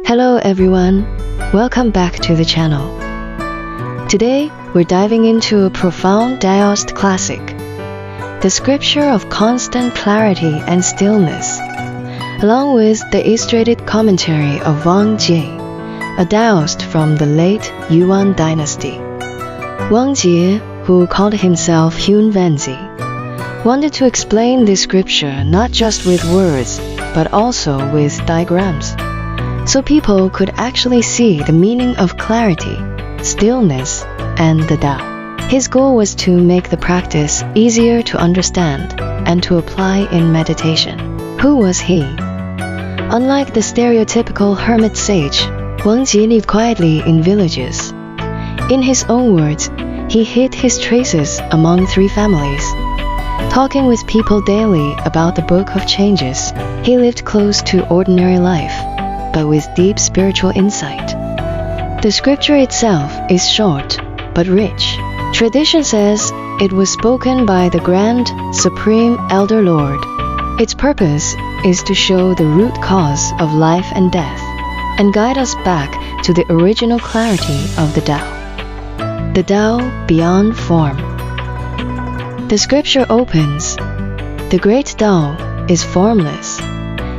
Hello everyone, welcome back to the channel. Today we're diving into a profound Daoist classic, the scripture of constant clarity and stillness, along with the Illustrated Commentary of Wang, a Daoist from the late Yuan Dynasty. Wang, who called himself Hunranzi, wanted to explain this scripture not just with words, but also with diagrams, so people could actually see the meaning of clarity, stillness, and the Tao. His goal was to make the practice easier to understand and to apply in meditation. Who was he? Unlike the stereotypical hermit sage, Wang lived quietly in villages. In his own words, he hid his traces among 3 families. Talking with people daily about the Book of Changes, he lived close to ordinary life, but with deep spiritual insight. The scripture itself is short, but rich. Tradition says it was spoken by the Grand Supreme Elder Lord. Its purpose is to show the root cause of life and death, and guide us back to the original clarity of the Tao. The Tao beyond form. The scripture opens, "The great Tao is formless,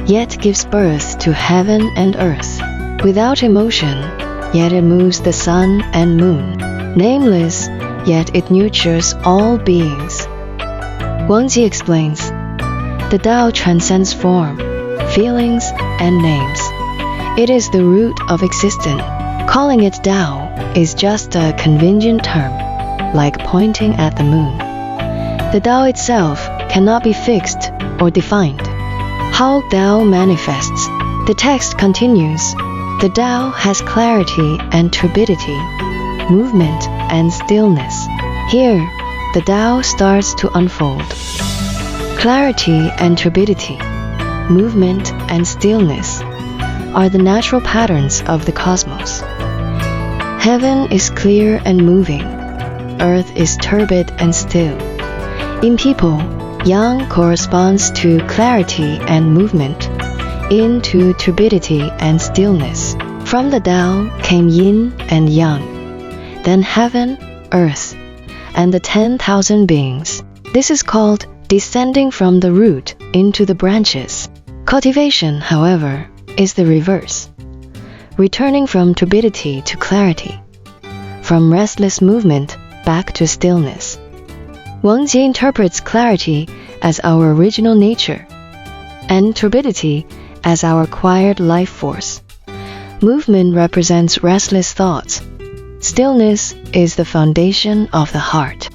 yet gives birth to heaven and earth. Without emotion, yet it moves the sun and moon. Nameless, yet it nurtures all beings." Wang explains, the Tao transcends form, feelings, and names. It is the root of existence. Calling it Tao is just a convenient term, like pointing at the moon. The Tao itself cannot be fixed or defined. How Tao manifests. The text continues, "The Tao has clarity and turbidity, movement and stillness." Here, the Tao starts to unfold. Clarity and turbidity, movement and stillness are the natural patterns of the cosmos. Heaven is clear and moving. Earth is turbid and still. In people, Yang corresponds to clarity and movement, Yin to turbidity and stillness. From the Tao came Yin and Yang, then heaven, earth, and the 10,000 beings. This is called descending from the root into the branches. Cultivation, however, is the reverse, returning from turbidity to clarity, from restless movement back to stillness. Wang interprets clarity as our original nature, and turbidity as our acquired life force. Movement represents restless thoughts. Stillness is the foundation of the heart.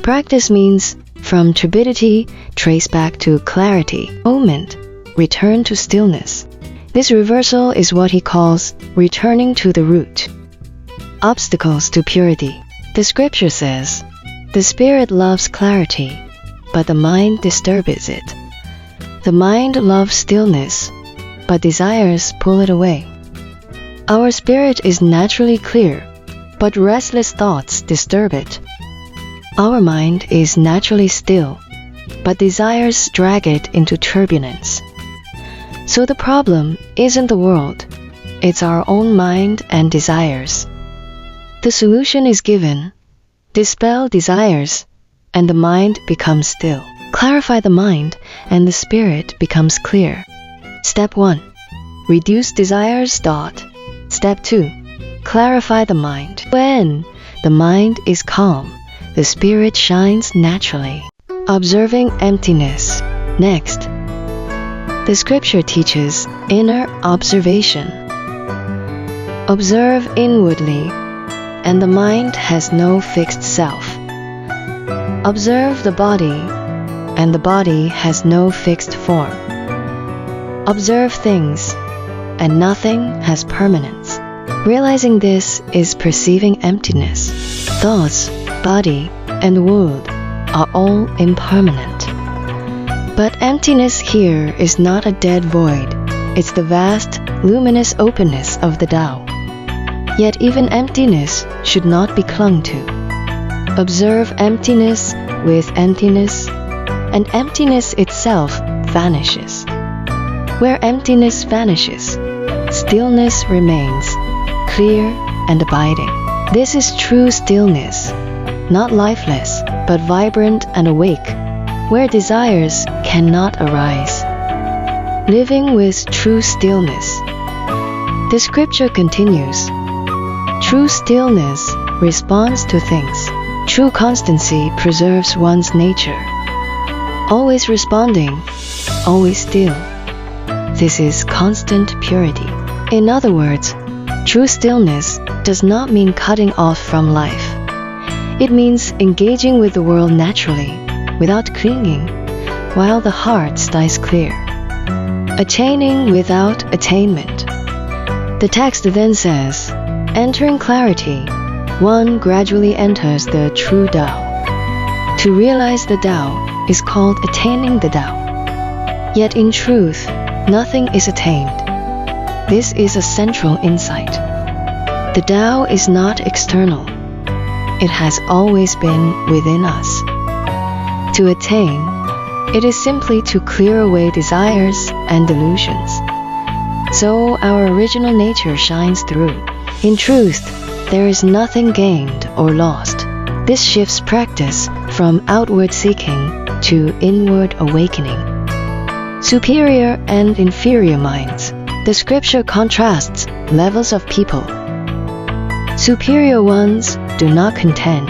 Practice means from turbidity, trace back to clarity. Moment, return to stillness. This reversal is what he calls returning to the root. Obstacles to purity. The scripture says, "The spirit loves clarity, but the mind disturbs it. The mind loves stillness, but desires pull it away." Our spirit is naturally clear, but restless thoughts disturb it. Our mind is naturally still, but desires drag it into turbulence. So the problem isn't the world, it's our own mind and desires. The solution is given. Dispel desires, and the mind becomes still. Clarify the mind, and the spirit becomes clear. Step 1. Reduce desires. Step 2. Clarify the mind. When the mind is calm, the spirit shines naturally. Observing emptiness. Next, the scripture teaches inner observation. Observe inwardly, and the mind has no fixed self. Observe the body, and the body has no fixed form. Observe things, and nothing has permanence. Realizing this is perceiving emptiness. Thoughts, body, and world are all impermanent. But emptiness here is not a dead void. It's the vast, luminous openness of the Tao. Yet even emptiness should not be clung to. Observe emptiness with emptiness, and emptiness itself vanishes. Where emptiness vanishes, stillness remains, clear and abiding. This is true stillness, not lifeless, but vibrant and awake, where desires cannot arise. Living with true stillness. The scripture continues. True stillness responds to things. True constancy preserves one's nature. Always responding, always still. This is constant purity. In other words, true stillness does not mean cutting off from life. It means engaging with the world naturally, without clinging, while the heart stays clear. Attaining without attainment. The text then says, entering clarity, one gradually enters the true Tao. To realize the Tao is called attaining the Tao. Yet in truth, nothing is attained. This is a central insight. The Tao is not external. It has always been within us. To attain, it is simply to clear away desires and delusions. So our original nature shines through. In truth, there is nothing gained or lost. This shifts practice from outward seeking to inward awakening. Superior and inferior minds. The scripture contrasts levels of people. Superior ones do not contend.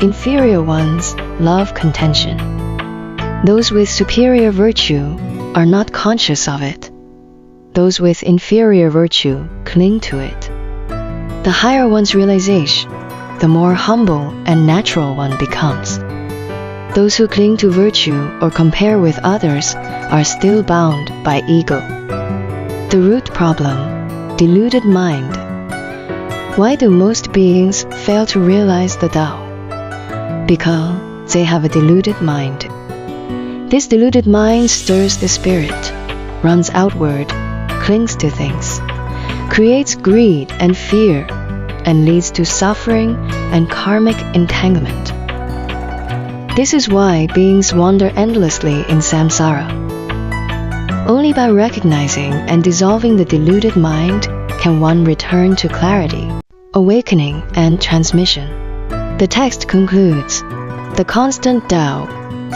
Inferior ones love contention. Those with superior virtue are not conscious of it. Those with inferior virtue cling to it. The higher one's realization, the more humble and natural one becomes. Those who cling to virtue or compare with others are still bound by ego. The root problem, deluded mind. Why do most beings fail to realize the Tao? Because they have a deluded mind. This deluded mind stirs the spirit, runs outward, clings to things, creates greed and fear, and leads to suffering and karmic entanglement. This is why beings wander endlessly in samsara. Only by recognizing and dissolving the deluded mind can one return to clarity, awakening, and transmission. The text concludes, the constant Tao,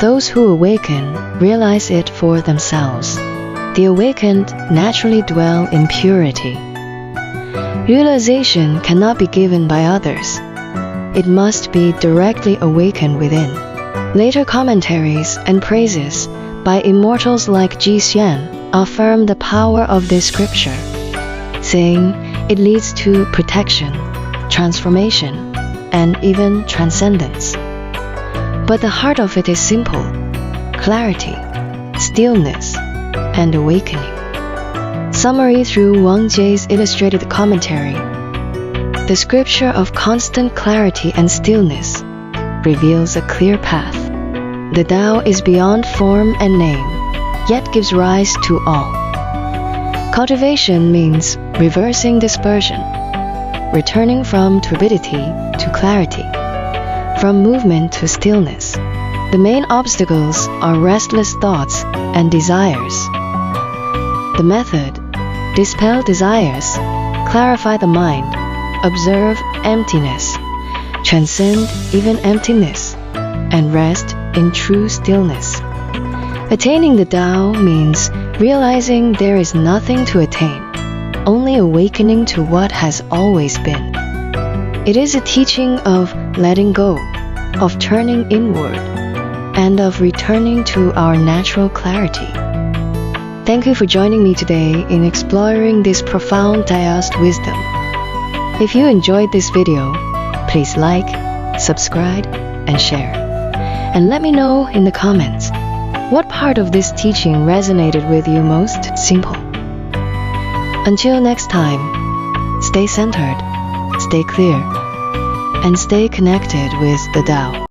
those who awaken realize it for themselves. The awakened naturally dwell in purity. Realization cannot be given by others. It must be directly awakened within. Later commentaries and praises by immortals like Yuan affirm the power of this scripture, saying it leads to protection, transformation, and even transcendence. But the heart of it is simple: clarity, stillness, and awakening. Summary through Wang's Illustrated Commentary. The scripture of constant clarity and stillness reveals a clear path. The Tao is beyond form and name, yet gives rise to all. Cultivation means reversing dispersion, returning from turbidity to clarity, from movement to stillness. The main obstacles are restless thoughts and desires. The method: dispel desires, clarify the mind, observe emptiness, transcend even emptiness, and rest in true stillness. Attaining the Tao means realizing there is nothing to attain, only awakening to what has always been. It is a teaching of letting go, of turning inward, and of returning to our natural clarity. Thank you for joining me today in exploring this profound Daoist wisdom. If you enjoyed this video, please like, subscribe, and share. And let me know in the comments, what part of this teaching resonated with you most? Simple. Until next time, stay centered, stay clear, and stay connected with the Tao.